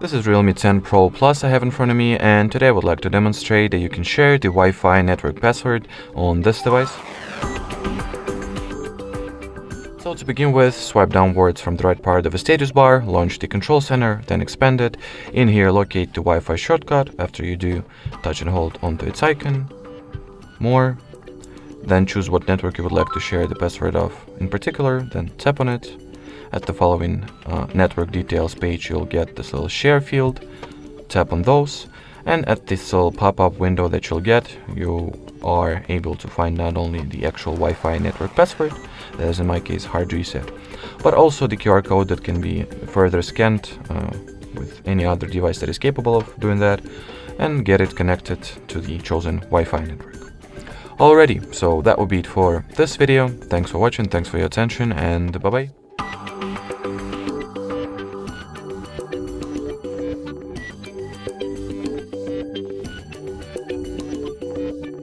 This is Realme 10 Pro Plus I have in front of me, and today I would like to demonstrate that you can share the Wi-Fi network password on this device. So to begin with, swipe downwards from the right part of the status bar, launch the control center, then expand it. In here, locate the Wi-Fi shortcut. After you do, touch and hold onto its icon. More. Then choose what network you would like to share the password of in particular, then tap on it. At the following network details page, you'll get this little share field. Tap on those, and at this little pop-up window that you'll get, you are able to find not only the actual Wi-Fi network password, that is in my case hard reset, but also the QR code that can be further scanned with any other device that is capable of doing that, and get it connected to the chosen Wi-Fi network. Alrighty, so that will be it for this video. Thanks for watching, thanks for your attention, and bye-bye.